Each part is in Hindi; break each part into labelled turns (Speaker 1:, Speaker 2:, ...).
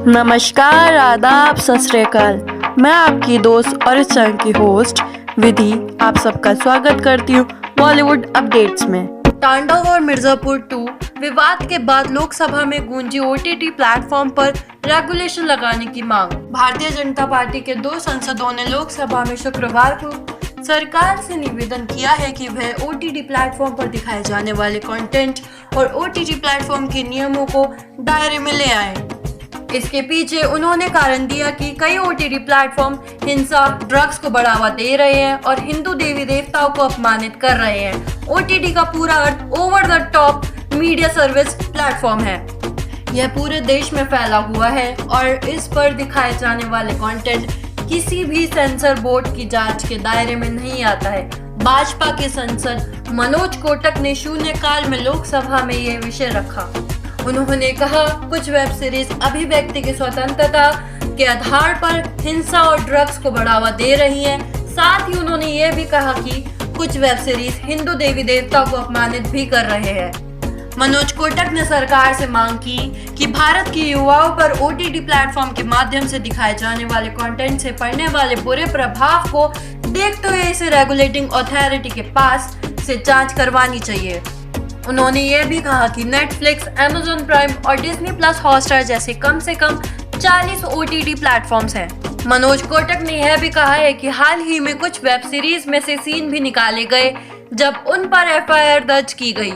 Speaker 1: नमस्कार, आदाब, सत श्री अकाल। मैं आपकी दोस्त और इस चैनल की होस्ट विधि आप सबका स्वागत करती हूँ बॉलीवुड अपडेट्स में। तांडव और मिर्जापुर 2 विवाद के बाद लोकसभा में गूंजी ओटीटी प्लेटफॉर्म पर रेगुलेशन लगाने की मांग। भारतीय जनता पार्टी के 2 सांसदों ने लोकसभा में शुक्रवार को सरकार से निवेदन किया है कि वह ओटीटी प्लेटफॉर्म पर दिखाए जाने वाले कंटेंट और ओटीटी प्लेटफॉर्म के नियमों को दायरे में ले आए। इसके पीछे उन्होंने कारण दिया कि कई ओटीटी प्लेटफॉर्म हिंसा, ड्रग्स को बढ़ावा दे रहे हैं और हिंदू देवी देवताओं को अपमानित कर रहे हैं। ओटीटी का पूरा अर्थ over the top media service platform है। यह पूरे देश में फैला हुआ है और इस पर दिखाए जाने वाले कंटेंट किसी भी सेंसर बोर्ड की जांच के दायरे में नहीं आता है। भाजपा के सांसद मनोज कोटक ने शून्यकाल में लोकसभा में यह विषय रखा। उन्होंने कहा, कुछ वेब सीरीज अभिव्यक्ति की स्वतंत्रता के आधार पर हिंसा और ड्रग्स को बढ़ावा दे रही हैं। साथ ही उन्होंने ये भी कहा कि कुछ वेब सीरीज हिंदू देवी देवताओं को अपमानित भी कर रहे हैं। मनोज कोटक ने सरकार से मांग की कि भारत के युवाओं पर ओटीटी प्लेटफॉर्म के माध्यम से दिखाए जाने वाले कंटेंट से पड़ने वाले बुरे प्रभाव को देखते हुए इसे रेगुलेटिंग अथॉरिटी के पास से जांच करवानी चाहिए। उन्होंने ये भी कहा कि नेटफ्लिक्स, अमेज़न प्राइम और डिज्नी प्लस हॉटस्टार जैसे कम से कम 40 ओटीटी प्लेटफॉर्म्स हैं। मनोज कोटक ने यह भी कहा है कि हाल ही में कुछ वेब सीरीज में से सीन भी निकाले गए जब उन पर एफआईआर दर्ज की गई,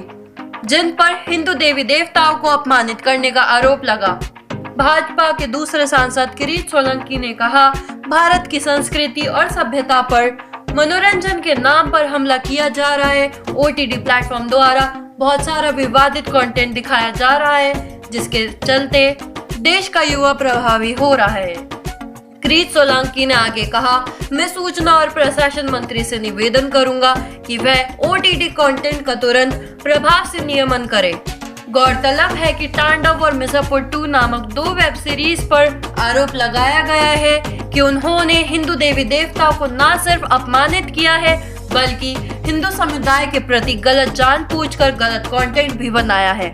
Speaker 1: जिन पर हिंदू देवी देवताओं को अपमानित करने का आरोप लगा। भाजपा के दूसरे सांसद किरीट सोलंकी ने कहा, भारत की संस्कृति और सभ्यता पर मनोरंजन के नाम पर हमला किया जा रहा है। ओटीटी प्लेटफॉर्म द्वारा बहुत सारा विवादित कंटेंट दिखाया जा रहा है, जिसके चलते देश का युवा प्रभावी हो रहा है। किरीट सोलंकी ने आगे कहा, मैं सूचना और प्रशासन मंत्री से निवेदन करूंगा कि वह ओटीटी कंटेंट का तुरंत प्रभाव से नियमन करे। गौरतलब है कि तांडव और मिर्जापुर 2 नामक 2 वेब सीरीज पर आरोप लगाया गया है कि उन्होंने हिंदू देवी देवताओं को न सिर्फ अपमानित किया है बल्कि हिंदू समुदाय के प्रति गलत जानबूझकर गलत कंटेंट भी बनाया है।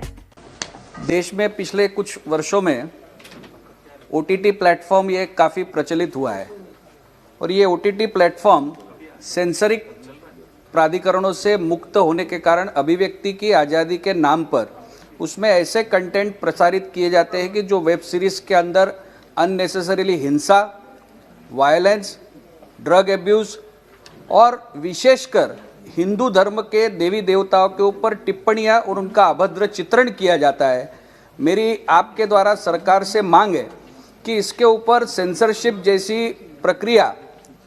Speaker 2: देश में पिछले कुछ वर्षों में ओटीटी प्लेटफॉर्म ये काफ़ी प्रचलित हुआ है और ये ओटीटी प्लेटफॉर्म सेंसरिक प्राधिकरणों से मुक्त होने के कारण अभिव्यक्ति की आज़ादी के नाम पर उसमें ऐसे कंटेंट प्रसारित किए जाते हैं कि जो वेब सीरीज के अंदर अननेसेसरीली हिंसा, वायलेंस, ड्रग एब्यूज़ और विशेषकर हिंदू धर्म के देवी देवताओं के ऊपर टिप्पणियां और उनका अभद्र चित्रण किया जाता है। मेरी आपके द्वारा सरकार से मांग है कि इसके ऊपर सेंसरशिप जैसी प्रक्रिया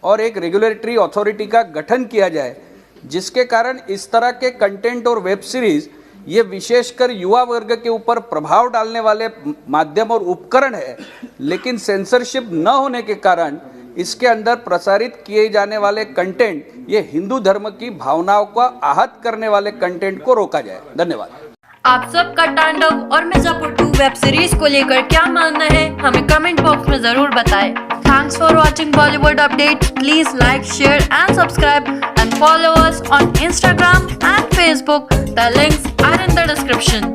Speaker 2: और एक रेगुलेटरी अथॉरिटी का गठन किया जाए, जिसके कारण इस तरह के कंटेंट और वेब सीरीज ये विशेषकर युवा वर्ग के ऊपर प्रभाव डालने वाले माध्यम और उपकरण है, लेकिन सेंसरशिप न होने के कारण इसके अंदर प्रसारित किए जाने वाले कंटेंट ये हिंदू धर्म की भावनाओं को आहत करने वाले कंटेंट को रोका जाए। धन्यवाद।
Speaker 1: आप सबका तांडव और मिर्जापुर 2 वेब सीरीज को लेकर क्या मानना है, हमें कमेंट बॉक्स में जरूर बताएं। Thanks for watching Bollywood update. Please like, share and subscribe and follow us on Instagram and Facebook. The links are in the description.